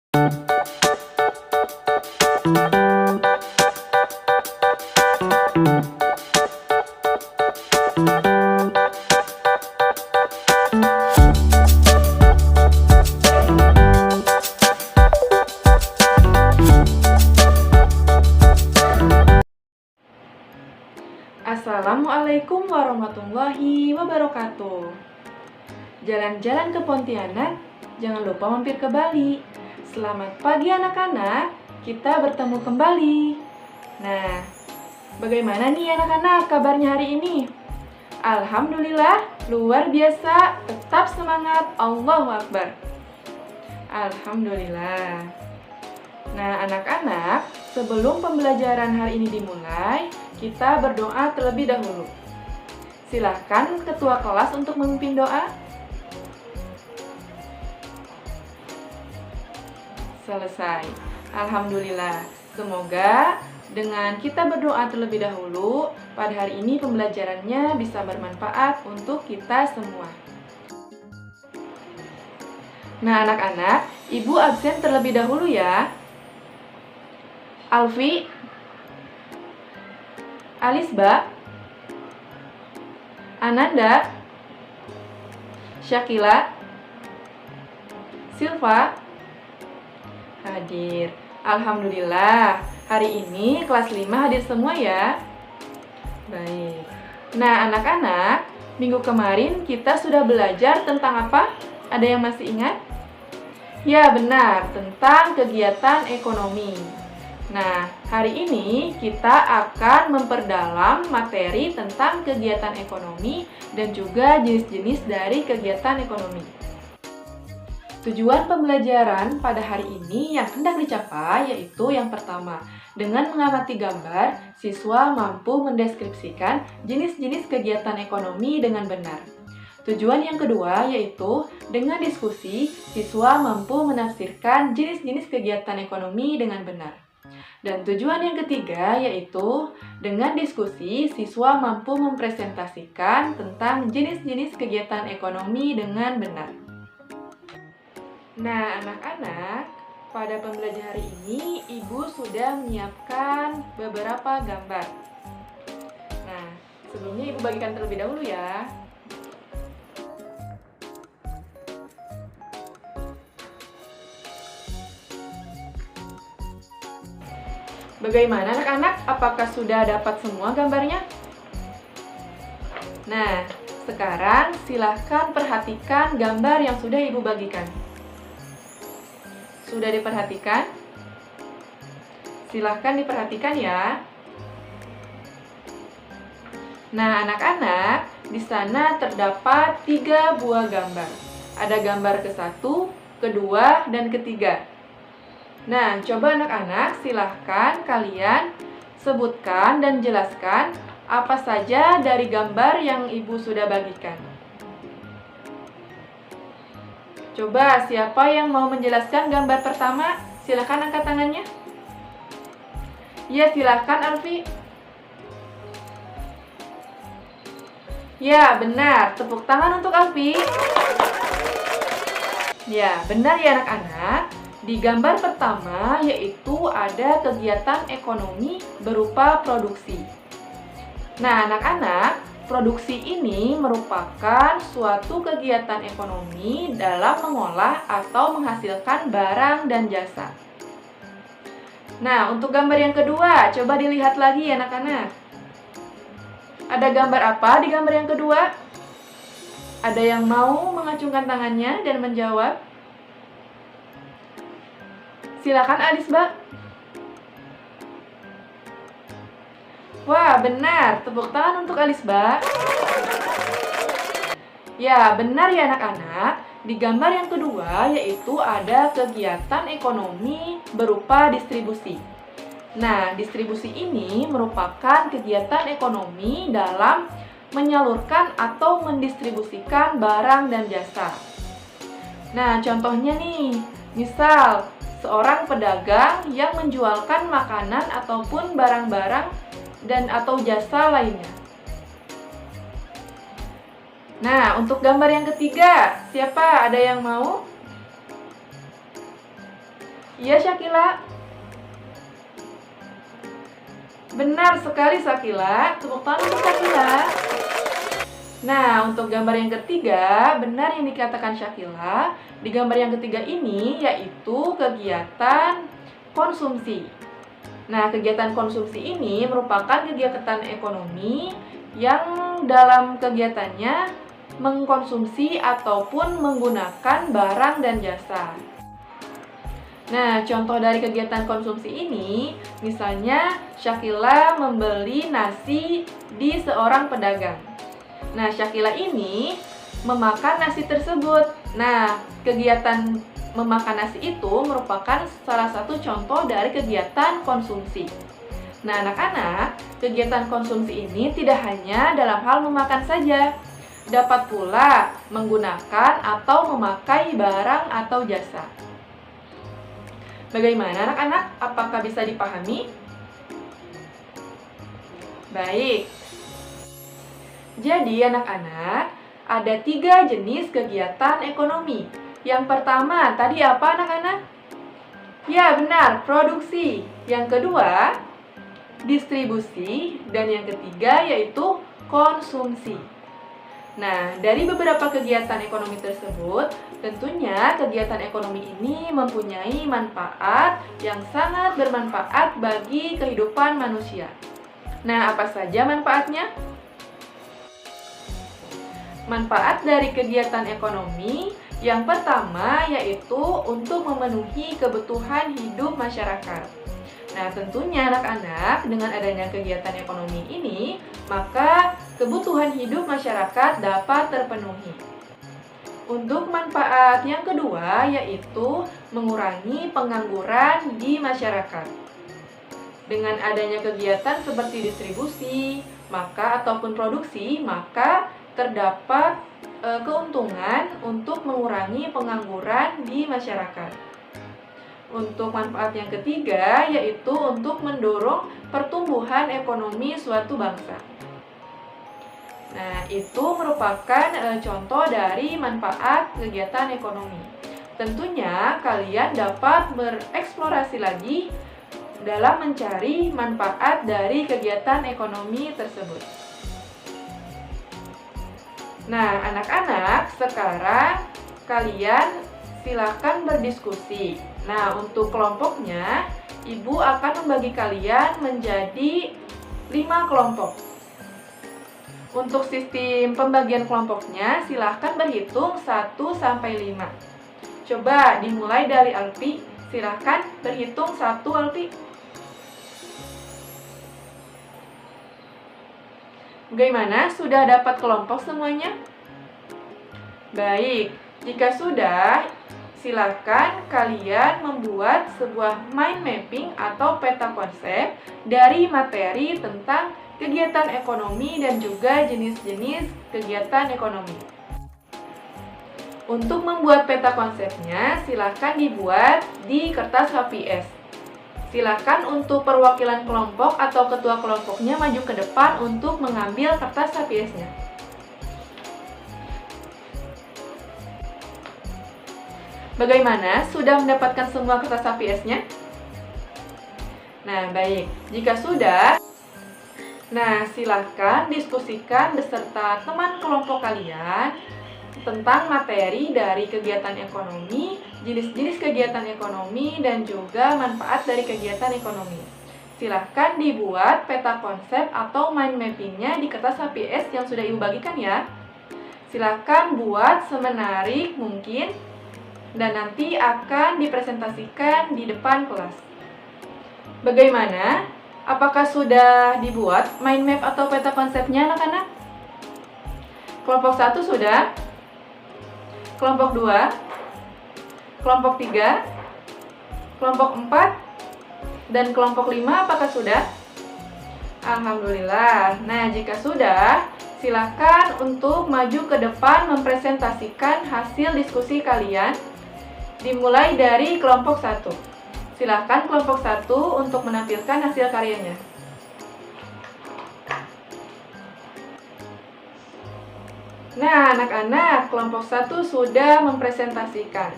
Assalamualaikum warahmatullahi wabarakatuh. Jalan-jalan ke Pontianak, jangan lupa mampir ke Bali. Selamat pagi anak-anak, kita bertemu kembali. Nah, bagaimana nih anak-anak kabarnya hari ini? Alhamdulillah, luar biasa, tetap semangat, Allahu Akbar. Alhamdulillah. Nah, anak-anak, sebelum pembelajaran hari ini dimulai, kita berdoa terlebih dahulu. Silahkan ketua kelas untuk memimpin doa. Selesai. Alhamdulillah. Semoga dengan kita berdoa terlebih dahulu, pada hari ini pembelajarannya bisa bermanfaat untuk kita semua. Nah, anak-anak, Ibu absen terlebih dahulu ya. Alfi, Alisba, Ananda, Syakila, Silva, hadir. Alhamdulillah, hari ini kelas 5 hadir semua ya. Baik. Nah, anak-anak, minggu kemarin kita sudah belajar tentang apa? Ada yang masih ingat? Ya, benar, tentang kegiatan ekonomi. Nah, hari ini kita akan memperdalam materi tentang kegiatan ekonomi dan juga jenis-jenis dari kegiatan ekonomi. Tujuan pembelajaran pada hari ini yang hendak dicapai yaitu yang pertama, dengan mengamati gambar, siswa mampu mendeskripsikan jenis-jenis kegiatan ekonomi dengan benar. Tujuan yang kedua yaitu dengan diskusi, siswa mampu menafsirkan jenis-jenis kegiatan ekonomi dengan benar. Dan tujuan yang ketiga yaitu dengan diskusi, siswa mampu mempresentasikan tentang jenis-jenis kegiatan ekonomi dengan benar. Nah, anak-anak, pada pembelajaran hari ini Ibu sudah menyiapkan beberapa gambar. Nah, sebelumnya Ibu bagikan terlebih dahulu ya. Bagaimana anak-anak? Apakah sudah dapat semua gambarnya? Nah, sekarang silahkan perhatikan gambar yang sudah Ibu bagikan. Sudah diperhatikan? Silahkan diperhatikan ya. Nah, anak-anak, di sana terdapat 3 buah gambar. Ada gambar ke-1, kedua, dan ketiga. Nah, coba anak-anak silahkan kalian sebutkan dan jelaskan apa saja dari gambar yang Ibu sudah bagikan. Coba siapa yang mau menjelaskan gambar pertama? Silahkan angkat tangannya. Ya, silahkan Alfi. Ya, benar. Tepuk tangan untuk Alfi. Ya, benar ya anak-anak. Di gambar pertama yaitu ada kegiatan ekonomi berupa produksi. Nah, anak-anak, produksi ini merupakan suatu kegiatan ekonomi dalam mengolah atau menghasilkan barang dan jasa. Nah, untuk gambar yang kedua, coba dilihat lagi ya anak-anak. Ada gambar apa di gambar yang kedua? Ada yang mau mengacungkan tangannya dan menjawab? Silakan Alisba. Wah, benar. Tepuk tangan untuk Alisba. Ya, benar ya anak-anak. Di gambar yang kedua yaitu ada kegiatan ekonomi berupa distribusi. Nah, distribusi ini merupakan kegiatan ekonomi dalam menyalurkan atau mendistribusikan barang dan jasa. Nah, contohnya nih, misal seorang pedagang yang menjualkan makanan ataupun barang-barang dan atau jasa lainnya. Nah, untuk gambar yang ketiga, siapa? Ada yang mau? Iya, Syakila. Benar sekali, Syakila. Tepuk tangan untuk Syakila. Nah, untuk gambar yang ketiga, benar yang dikatakan Syakila. Di gambar yang ketiga ini yaitu kegiatan konsumsi. Nah, kegiatan konsumsi ini merupakan kegiatan ekonomi yang dalam kegiatannya mengkonsumsi ataupun menggunakan barang dan jasa. Nah, contoh dari kegiatan konsumsi ini, misalnya Syakila membeli nasi di seorang pedagang. Nah, Syakila ini memakan nasi tersebut. Nah, kegiatan memakan nasi itu merupakan salah satu contoh dari kegiatan konsumsi. Nah, anak-anak, kegiatan konsumsi ini tidak hanya dalam hal memakan saja, dapat pula menggunakan atau memakai barang atau jasa. Bagaimana anak-anak? Apakah bisa dipahami? Baik. Jadi anak-anak, ada 3 jenis kegiatan ekonomi. Yang pertama, tadi apa anak-anak? Ya, benar, produksi. Yang kedua, distribusi. Dan yang ketiga yaitu konsumsi. Nah, dari beberapa kegiatan ekonomi tersebut, tentunya kegiatan ekonomi ini mempunyai manfaat yang sangat bermanfaat bagi kehidupan manusia. Nah, apa saja manfaatnya? Manfaat dari kegiatan ekonomi yang pertama yaitu untuk memenuhi kebutuhan hidup masyarakat. Nah, tentunya anak-anak dengan adanya kegiatan ekonomi ini, maka kebutuhan hidup masyarakat dapat terpenuhi. Untuk manfaat yang kedua yaitu mengurangi pengangguran di masyarakat. Dengan adanya kegiatan seperti distribusi, ataupun produksi, maka terdapat keuntungan untuk mengurangi pengangguran di masyarakat. Untuk manfaat yang ketiga yaitu untuk mendorong pertumbuhan ekonomi suatu bangsa. Nah, itu merupakan contoh dari manfaat kegiatan ekonomi. Tentunya kalian dapat bereksplorasi lagi dalam mencari manfaat dari kegiatan ekonomi tersebut. Nah, anak-anak, sekarang kalian silakan berdiskusi. Nah, untuk kelompoknya, Ibu akan membagi kalian menjadi 5 kelompok. Untuk sistem pembagian kelompoknya, silakan berhitung 1 sampai 5. Coba dimulai dari Alfi. Silakan berhitung 1, Alfi. Bagaimana? Sudah dapat kelompok semuanya? Baik, jika sudah, silakan kalian membuat sebuah mind mapping atau peta konsep dari materi tentang kegiatan ekonomi dan juga jenis-jenis kegiatan ekonomi. Untuk membuat peta konsepnya, silakan dibuat di kertas HPS. Silakan untuk perwakilan kelompok atau ketua kelompoknya maju ke depan untuk mengambil kertas HPS-nya. Bagaimana? Sudah mendapatkan semua kertas HPS-nya? Nah, baik. Jika sudah, silakan diskusikan beserta teman kelompok kalian tentang materi dari kegiatan ekonomi, jenis-jenis kegiatan ekonomi, dan juga manfaat dari kegiatan ekonomi. Silahkan dibuat peta konsep atau mind mappingnya di kertas HPS yang sudah Ibu bagikan ya. Silahkan buat semenarik mungkin, dan nanti akan dipresentasikan di depan kelas. Bagaimana? Apakah sudah dibuat mind map atau peta konsepnya anak-anak? Kelompok 1 sudah? Kelompok 2, kelompok 3, kelompok 4, dan kelompok 5 apakah sudah? Alhamdulillah. Nah, jika sudah, silakan untuk maju ke depan mempresentasikan hasil diskusi kalian. Dimulai dari kelompok 1. Silakan kelompok 1 untuk menampilkan hasil karyanya. Nah, anak-anak, kelompok 1 sudah mempresentasikan.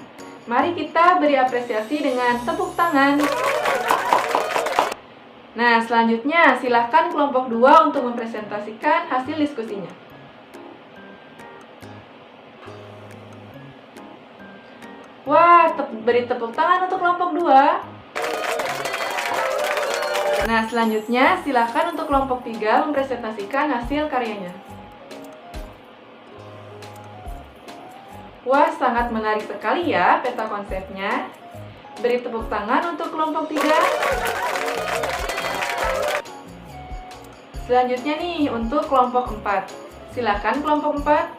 Mari kita beri apresiasi dengan tepuk tangan. Nah, selanjutnya silakan kelompok 2 untuk mempresentasikan hasil diskusinya. Wah, beri tepuk tangan untuk kelompok 2. Nah, selanjutnya silakan untuk kelompok 3 mempresentasikan hasil karyanya. Wah, sangat menarik sekali ya peta konsepnya. Beri tepuk tangan untuk kelompok 3. Selanjutnya nih untuk kelompok 4. Silakan kelompok 4.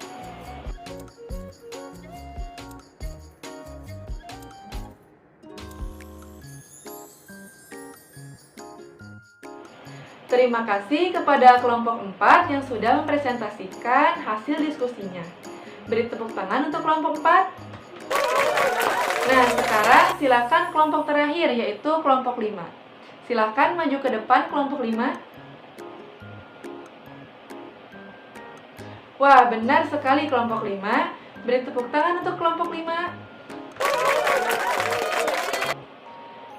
Terima kasih kepada kelompok 4 yang sudah mempresentasikan hasil diskusinya. Beri tepuk tangan untuk kelompok 4. Nah, sekarang silakan kelompok terakhir, yaitu kelompok 5. Silakan maju ke depan kelompok 5. Wah, benar sekali kelompok 5. Beri tepuk tangan untuk kelompok 5.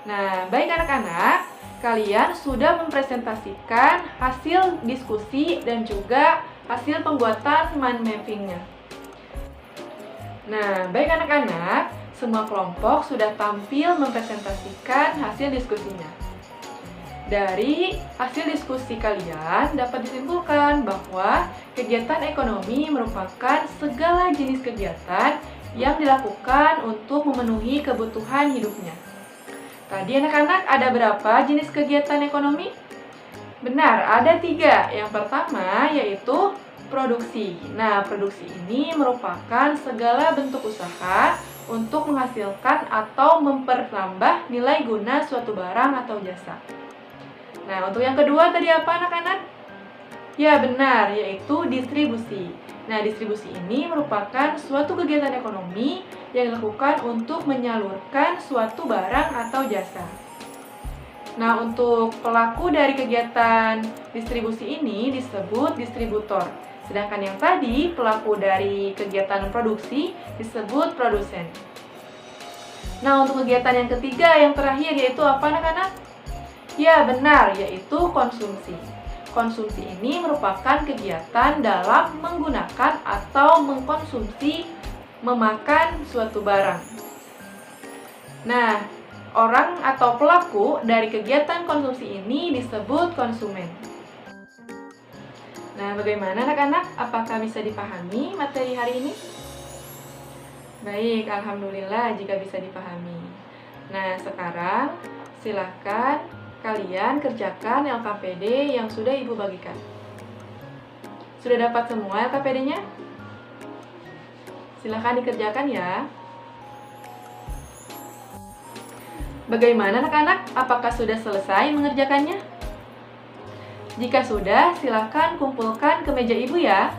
Nah, baik anak-anak, kalian sudah mempresentasikan hasil diskusi dan juga hasil pembuatan mind mapping-nya. Nah, baik anak-anak, semua kelompok sudah tampil mempresentasikan hasil diskusinya. Dari hasil diskusi kalian dapat disimpulkan bahwa kegiatan ekonomi merupakan segala jenis kegiatan yang dilakukan untuk memenuhi kebutuhan hidupnya. Tadi anak-anak ada berapa jenis kegiatan ekonomi? Benar, ada 3. Yang pertama yaitu produksi. Nah, produksi ini merupakan segala bentuk usaha untuk menghasilkan atau mempertambah nilai guna suatu barang atau jasa. Nah, untuk yang kedua tadi apa anak-anak? Ya, benar, yaitu distribusi. Nah, distribusi ini merupakan suatu kegiatan ekonomi yang dilakukan untuk menyalurkan suatu barang atau jasa. Nah, untuk pelaku dari kegiatan distribusi ini disebut distributor. Sedangkan yang tadi, pelaku dari kegiatan produksi disebut produsen. Nah, untuk kegiatan yang ketiga, yang terakhir, yaitu apa anak-anak? Ya, benar, yaitu konsumsi. Konsumsi ini merupakan kegiatan dalam menggunakan atau mengkonsumsi, memakan suatu barang. Nah, orang atau pelaku dari kegiatan konsumsi ini disebut konsumen. Nah, bagaimana anak-anak? Apakah bisa dipahami materi hari ini? Baik, alhamdulillah jika bisa dipahami. Nah, sekarang silakan kalian kerjakan LKPD yang sudah Ibu bagikan. Sudah dapat semua LKPD-nya? Silakan dikerjakan ya. Bagaimana anak-anak? Apakah sudah selesai mengerjakannya? Jika sudah, silakan kumpulkan ke meja Ibu ya.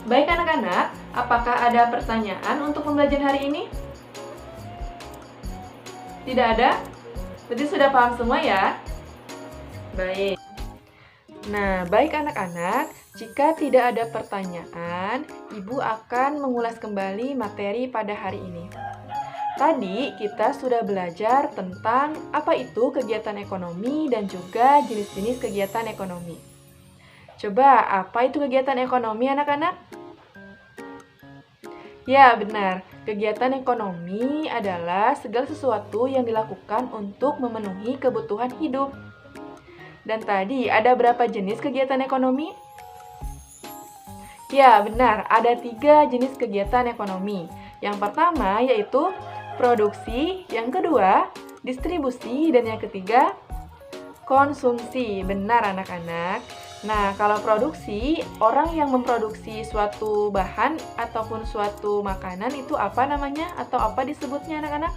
Baik anak-anak, apakah ada pertanyaan untuk pembelajaran hari ini? Tidak ada? Berarti sudah paham semua ya? Baik. Nah, baik anak-anak, jika tidak ada pertanyaan, Ibu akan mengulas kembali materi pada hari ini. Tadi kita sudah belajar tentang apa itu kegiatan ekonomi dan juga jenis-jenis kegiatan ekonomi. Coba, apa itu kegiatan ekonomi anak-anak? Ya, benar. Kegiatan ekonomi adalah segala sesuatu yang dilakukan untuk memenuhi kebutuhan hidup. Dan tadi, ada berapa jenis kegiatan ekonomi? Ya, benar. Ada 3 jenis kegiatan ekonomi. Yang pertama yaitu produksi, yang kedua distribusi, dan yang ketiga konsumsi. Benar anak-anak. Nah, kalau produksi, orang yang memproduksi suatu bahan ataupun suatu makanan itu apa namanya atau apa disebutnya anak-anak?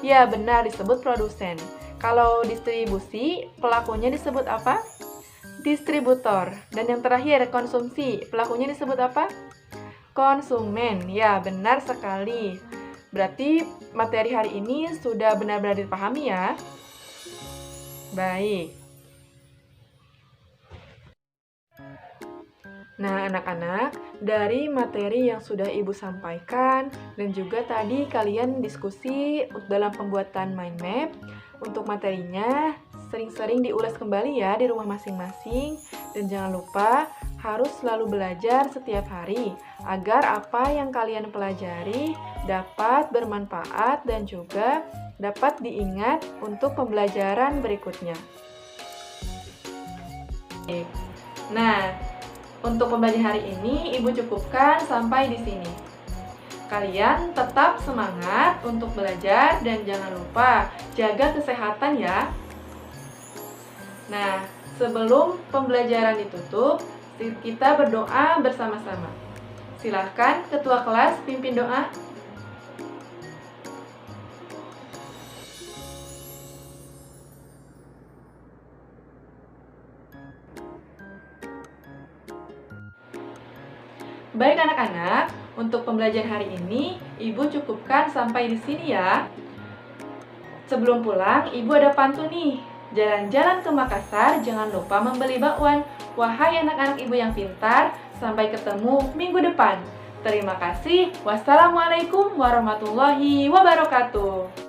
Ya, benar, disebut produsen. Kalau distribusi, pelakunya disebut apa? Distributor. Dan yang terakhir, konsumsi, pelakunya disebut apa? Konsumen. Ya, benar sekali. Berarti materi hari ini sudah benar-benar dipahami ya? Baik. Nah, anak-anak, dari materi yang sudah Ibu sampaikan dan juga tadi kalian diskusi dalam pembuatan mind map, untuk materinya sering-sering diulas kembali ya di rumah masing-masing dan jangan lupa harus selalu belajar setiap hari agar apa yang kalian pelajari dapat bermanfaat dan juga dapat diingat untuk pembelajaran berikutnya. Nah, untuk pembelajaran hari ini, Ibu cukupkan sampai di sini. Kalian tetap semangat untuk belajar dan jangan lupa jaga kesehatan ya. Nah, sebelum pembelajaran ditutup, kita berdoa bersama-sama. Silahkan Ketua Kelas pimpin doa. Baik anak-anak, untuk pembelajaran hari ini, Ibu cukupkan sampai di sini ya. Sebelum pulang, Ibu ada pantun nih. Jalan-jalan ke Makassar, jangan lupa membeli bakwan. Wahai anak-anak Ibu yang pintar, sampai ketemu minggu depan. Terima kasih. Wassalamualaikum warahmatullahi wabarakatuh.